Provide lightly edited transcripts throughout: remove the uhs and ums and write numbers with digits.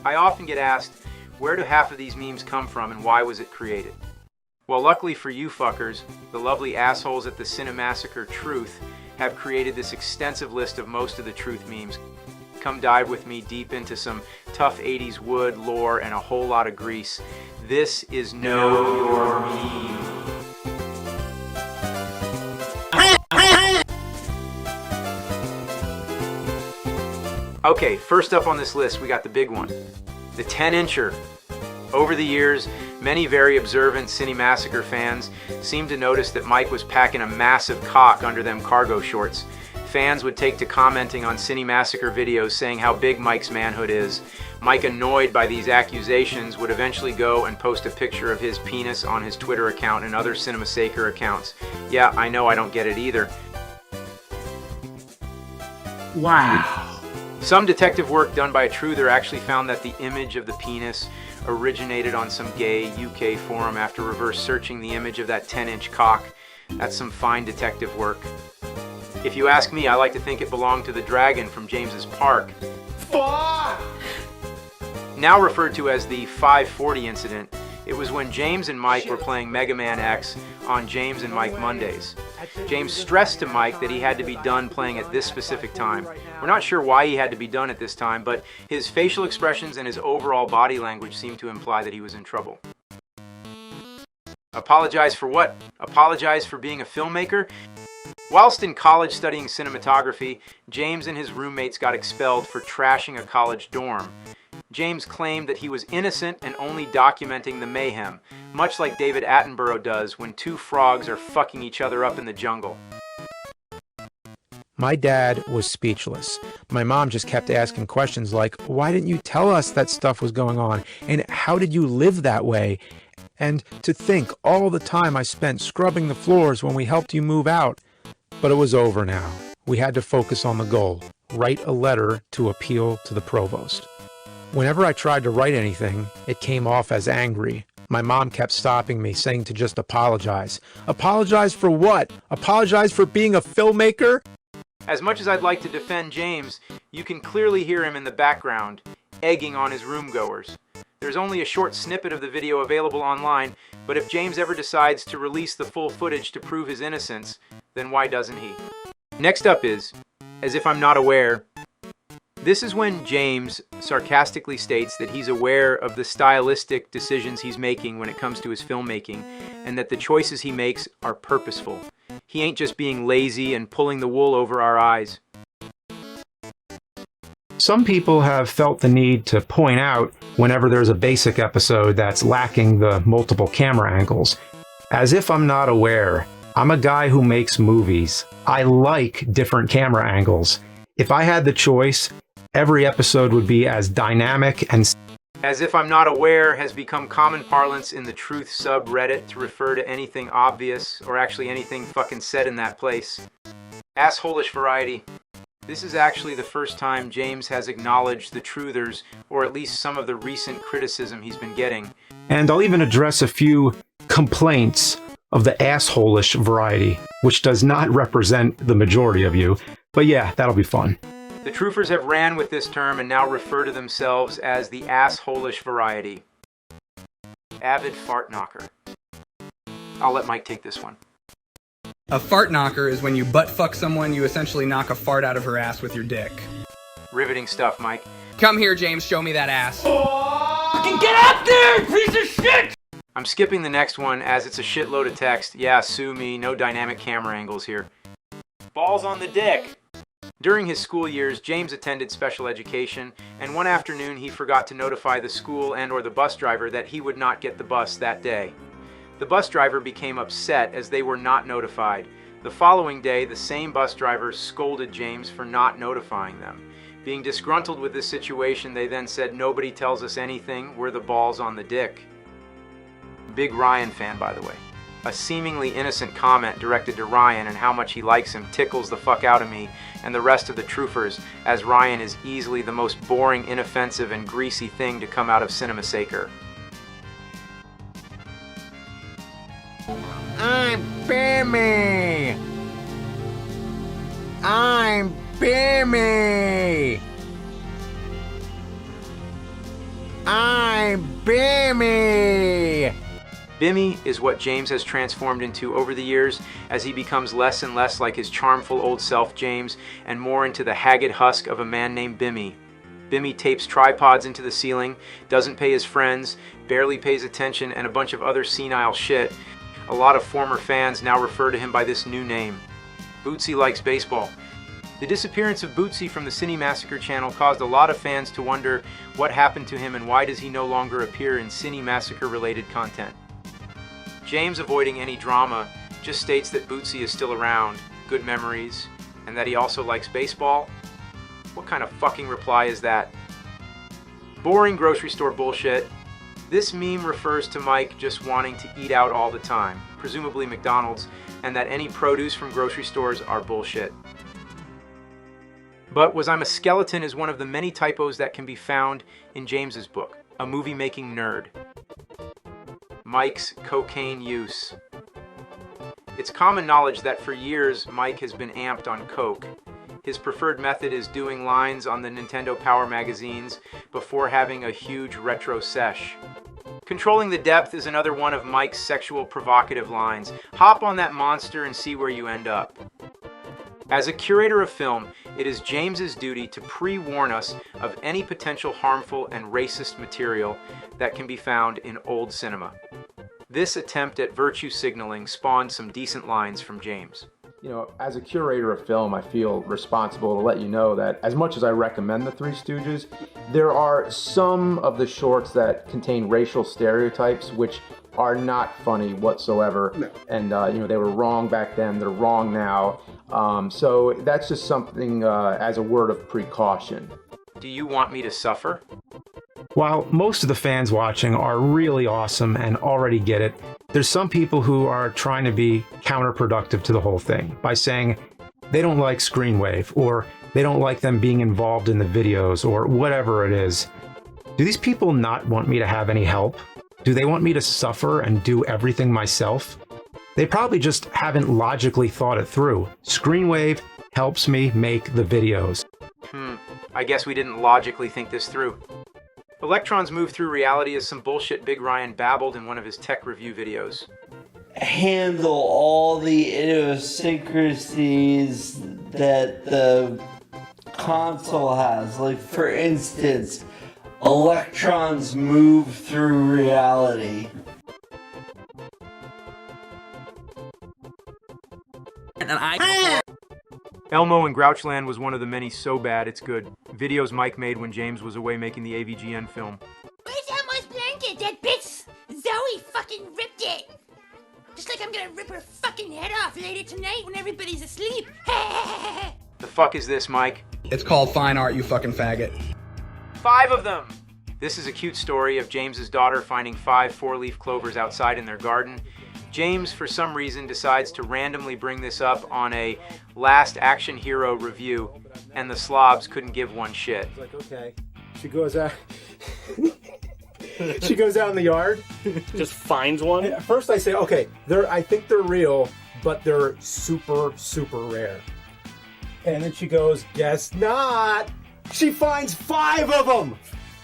I often get asked, where do half of these memes come from and why was it created? Well, luckily for you fuckers, the lovely assholes at the Cinemassacre Truth have created this extensive list of most of the truth memes. Come dive with me deep into some tough 80s wood, lore, and a whole lot of grease. This is Know Your Meme. Okay, first up on this list, we got the big one, the 10-incher. Over the years, many very observant Cinemassacre fans seemed to notice that Mike was packing a massive cock under them cargo shorts. Fans would take to commenting on Cinemassacre videos saying how big Mike's manhood is. Mike, annoyed by these accusations, would eventually go and post a picture of his penis on his Twitter account and other Cinemassacre accounts. Yeah, I know, I don't get it either. Wow. Some detective work done by a truther actually found that the image of the penis originated on some gay UK forum after reverse searching the image of that 10-inch cock. That's some fine detective work. If you ask me, I like to think it belonged to the dragon from James's Park. Fuck! Now referred to as the 540 incident, it was when James and Mike were playing Mega Man X on James and Mike Mondays. James stressed to Mike that he had to be done playing at this specific time. We're not sure why he had to be done at this time, but his facial expressions and his overall body language seemed to imply that he was in trouble. Apologize for what? Apologize for being a filmmaker? Whilst in college studying cinematography, James and his roommates got expelled for trashing a college dorm. James claimed that he was innocent and only documenting the mayhem, much like David Attenborough does when two frogs are fucking each other up in the jungle. My dad was speechless. My mom just kept asking questions like, why didn't you tell us that stuff was going on? And how did you live that way? And to think all the time I spent scrubbing the floors when we helped you move out. But it was over now. We had to focus on the goal. Write a letter to appeal to the provost. Whenever I tried to write anything, it came off as angry. My mom kept stopping me, saying to just apologize. Apologize for what? Apologize for being a filmmaker? As much as I'd like to defend James, you can clearly hear him in the background, egging on his roomgoers. There's only a short snippet of the video available online, but if James ever decides to release the full footage to prove his innocence, then why doesn't he? Next up is, as if I'm not aware, this is when James sarcastically states that he's aware of the stylistic decisions he's making when it comes to his filmmaking, and that the choices he makes are purposeful. He ain't just being lazy and pulling the wool over our eyes. Some people have felt the need to point out whenever there's a basic episode that's lacking the multiple camera angles. As if I'm not aware, I'm a guy who makes movies. I like different camera angles. If I had the choice, every episode would be as dynamic and... As if I'm not aware has become common parlance in the truth subreddit to refer to anything obvious, or actually anything fucking said in that place. Ass-holish variety. This is actually the first time James has acknowledged the truthers, or at least some of the recent criticism he's been getting. And I'll even address a few complaints of the ass-holish variety, which does not represent the majority of you. But yeah, that'll be fun. The truthers have ran with this term and now refer to themselves as the ass-holish variety. Avid Fartknocker. I'll let Mike take this one. A fart knocker is when you butt fuck someone, you essentially knock a fart out of her ass with your dick. Riveting stuff, Mike. Come here, James, show me that ass. Fucking get up there, piece of shit! I'm skipping the next one as it's a shitload of text. Yeah, sue me, no dynamic camera angles here. Balls on the dick. During his school years, James attended special education, and one afternoon he forgot to notify the school and/or the bus driver that he would not get the bus that day. The bus driver became upset as they were not notified. The following day, the same bus driver scolded James for not notifying them. Being disgruntled with this situation, they then said, "Nobody tells us anything, we're the balls on the dick." Big Ryan fan, by the way. A seemingly innocent comment directed to Ryan and how much he likes him tickles the fuck out of me and the rest of the truthers, as Ryan is easily the most boring, inoffensive, and greasy thing to come out of Cinemassacre. I'm Bimmy! I'm Bimmy! I'm Bimmy! Bimmy is what James has transformed into over the years as he becomes less and less like his charmful old self James and more into the haggard husk of a man named Bimmy. Bimmy tapes tripods into the ceiling, doesn't pay his friends, barely pays attention, and a bunch of other senile shit. A lot of former fans now refer to him by this new name. Bootsy likes baseball. The disappearance of Bootsy from the Cinemassacre channel caused a lot of fans to wonder what happened to him and why does he no longer appear in Cinemassacre related content. James, avoiding any drama, just states that Bootsy is still around, good memories, and that he also likes baseball. What kind of fucking reply is that? Boring grocery store bullshit. This meme refers to Mike just wanting to eat out all the time, presumably McDonald's, and that any produce from grocery stores are bullshit. But Was I'm a Skeleton is one of the many typos that can be found in James's book, A Movie-Making Nerd. Mike's cocaine use. It's common knowledge that for years Mike has been amped on coke. His preferred method is doing lines on the Nintendo Power magazines before having a huge retro sesh. Controlling the depth is another one of Mike's sexual provocative lines. Hop on that monster and see where you end up. As a curator of film, it is James's duty to pre-warn us of any potential harmful and racist material that can be found in old cinema. This attempt at virtue signaling spawned some decent lines from James. You know, as a curator of film, I feel responsible to let you know that as much as I recommend the Three Stooges, there are some of the shorts that contain racial stereotypes which are not funny whatsoever. No. And, you know, they were wrong back then, they're wrong now. So that's just something as a word of precaution. Do you want me to suffer? While most of the fans watching are really awesome and already get it, there's some people who are trying to be counterproductive to the whole thing by saying they don't like Screenwave or they don't like them being involved in the videos or whatever it is. Do these people not want me to have any help? Do they want me to suffer and do everything myself? They probably just haven't logically thought it through. Screenwave helps me make the videos. I guess we didn't logically think this through. Electrons move through reality is some bullshit Big Ryan babbled in one of his tech review videos. Handle all the idiosyncrasies that the console has. Like, for instance, electrons move through reality. Elmo in Grouchland was one of the many so bad it's good videos Mike made when James was away making the AVGN film. Where's Elmo's blanket? That bitch Zoe fucking ripped it. Just like I'm gonna rip her fucking head off later tonight when everybody's asleep. The fuck is this, Mike? It's called fine art, you fucking faggot. 5 of them! This is a cute story of James's daughter finding 5 4-leaf clovers outside in their garden. James, for some reason, decides to randomly bring this up on a Last Action Hero review, and the slobs couldn't give one shit. It's like, okay. She goes out. She goes out in the yard. Just finds one? At first I say, okay, I think they're real, but they're super, super rare. And then she goes, guess not. She finds 5 of them.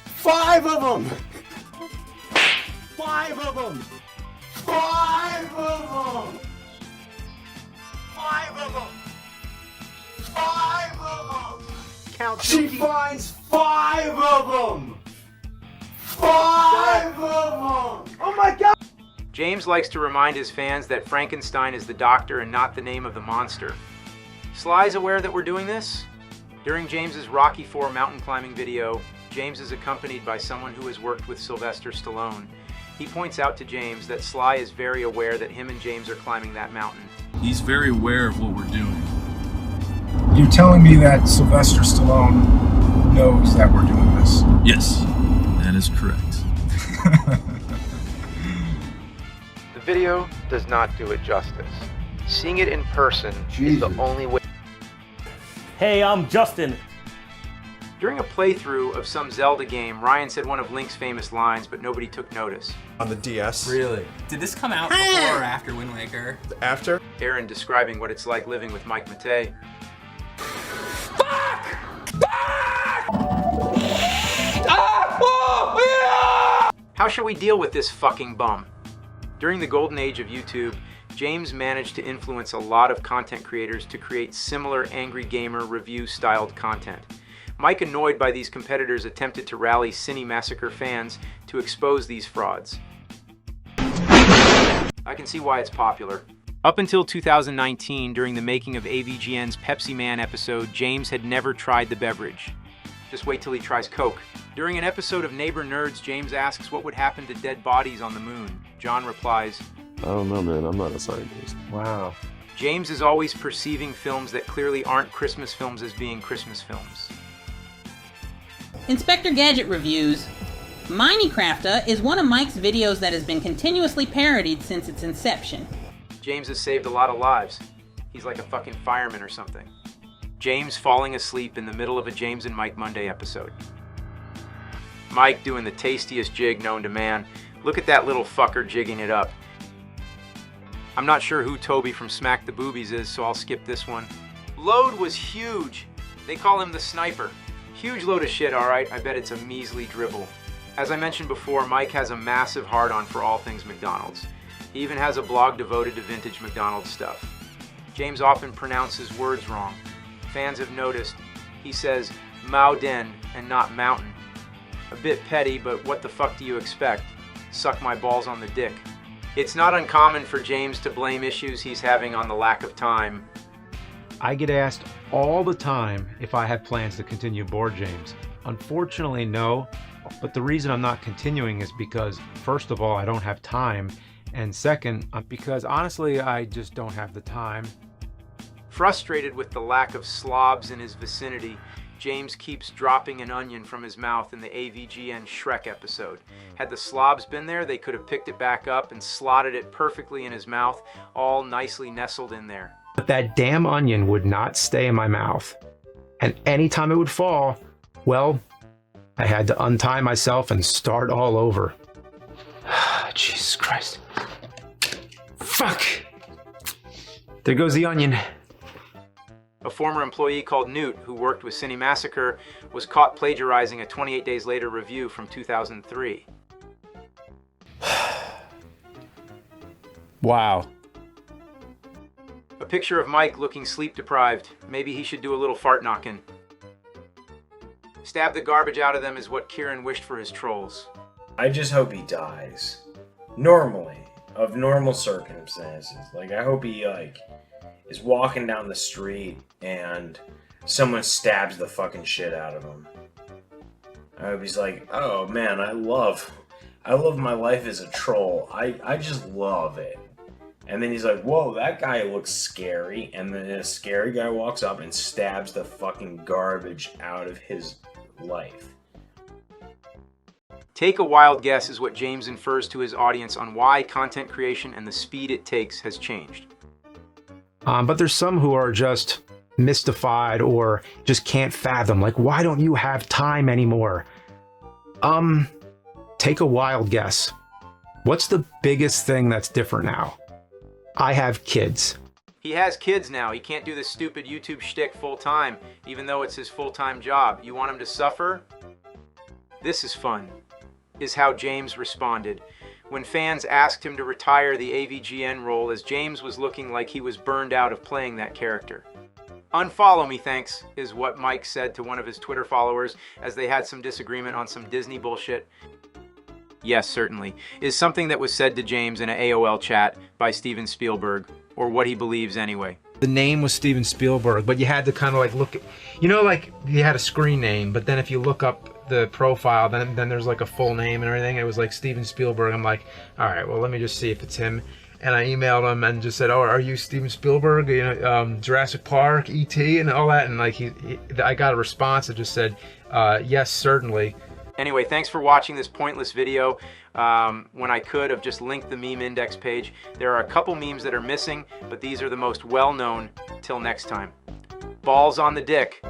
5 of them. 5 of them. 5 of them! 5 of them! 5 of them! Count. She finds 5 of them! 5 of them! Oh my god! James likes to remind his fans that Frankenstein is the doctor and not the name of the monster. Sly's aware that we're doing this? During James's Rocky IV mountain climbing video, James is accompanied by someone who has worked with Sylvester Stallone. He points out to James that Sly is very aware that him and James are climbing that mountain. He's very aware of what we're doing. You're telling me that Sylvester Stallone knows that we're doing this? Yes, that is correct. The video does not do it justice. Seeing it in person is the only way. Hey, I'm Justin. During a playthrough of some Zelda game, Ryan said one of Link's famous lines, but nobody took notice. On the DS. Really? Did this come out before or after Wind Waker? After? Erin describing what it's like living with Mike Matei. Fuck! Fuck! Ah! Oh! Yeah! How shall we deal with this fucking bum? During the golden age of YouTube, James managed to influence a lot of content creators to create similar angry gamer review-styled content. Mike, annoyed by these competitors, attempted to rally Cinemassacre fans to expose these frauds. I can see why it's popular. Up until 2019, during the making of AVGN's Pepsi Man episode, James had never tried the beverage. Just wait till he tries Coke. During an episode of Neighbor Nerds, James asks what would happen to dead bodies on the moon. John replies, I don't know, man. I'm not a scientist. Wow. James is always perceiving films that clearly aren't Christmas films as being Christmas films. Inspector Gadget Reviews. Minecrafta is one of Mike's videos that has been continuously parodied since its inception. James has saved a lot of lives. He's like a fucking fireman or something. James falling asleep in the middle of a James and Mike Monday episode. Mike doing the tastiest jig known to man. Look at that little fucker jigging it up. I'm not sure who Toby from Smack the Boobies is, so I'll skip this one. Load was huge. They call him the sniper. Huge load of shit, alright. I bet it's a measly dribble. As I mentioned before, Mike has a massive hard-on for all things McDonald's. He even has a blog devoted to vintage McDonald's stuff. James often pronounces words wrong. Fans have noticed. He says Mowden and not mountain. A bit petty, but what the fuck do you expect? Suck my balls on the dick. It's not uncommon for James to blame issues he's having on the lack of time. I get asked all the time if I have plans to continue Board James. Unfortunately, no. But the reason I'm not continuing is because, first of all, I don't have time. And second, because honestly, I just don't have the time. Frustrated with the lack of slobs in his vicinity, James keeps dropping an onion from his mouth in the AVGN Shrek episode. Had the slobs been there, they could have picked it back up and slotted it perfectly in his mouth, all nicely nestled in there. But that damn onion would not stay in my mouth. And anytime it would fall, well, I had to untie myself and start all over. Jesus Christ. Fuck! There goes the onion. A former employee called Newt, who worked with Cinemassacre, was caught plagiarizing a 28 Days Later review from 2003. Wow. A picture of Mike looking sleep-deprived. Maybe he should do a little fart knocking. Stab the garbage out of them is what Kieran wished for his trolls. I just hope he dies. Normally. Of normal circumstances. Like, I hope he, is walking down the street and someone stabs the fucking shit out of him. I hope he's like, oh man, I love my life as a troll. I just love it. And then he's like, whoa, that guy looks scary. And then a scary guy walks up and stabs the fucking garbage out of his life. Take a wild guess is what James infers to his audience on why content creation and the speed it takes has changed. But there's some who are just mystified or just can't fathom. Like, why don't you have time anymore? Take a wild guess. What's the biggest thing that's different now? I have kids. He has kids now. He can't do this stupid YouTube shtick full-time, even though it's his full-time job. You want him to suffer? This is fun, is how James responded when fans asked him to retire the AVGN role, as James was looking like he was burned out of playing that character. Unfollow me, thanks, is what Mike said to one of his Twitter followers as they had some disagreement on some Disney bullshit. Yes, certainly, is something that was said to James in an AOL chat by Steven Spielberg, or what he believes anyway. The name was Steven Spielberg, but you had to kind of like look at, like you had a screen name, but then if you look up the profile, then there's like a full name and everything. It was like Steven Spielberg. I'm like, all right, well, let me just see if it's him. And I emailed him and just said, oh, are you Steven Spielberg? Jurassic Park, E.T. and all that. And like I got a response that just said, yes, certainly. Anyway, thanks for watching this pointless video. When I could have just linked the meme index page. There are a couple memes that are missing, but these are the most well-known. Till next time. Balls on the dick.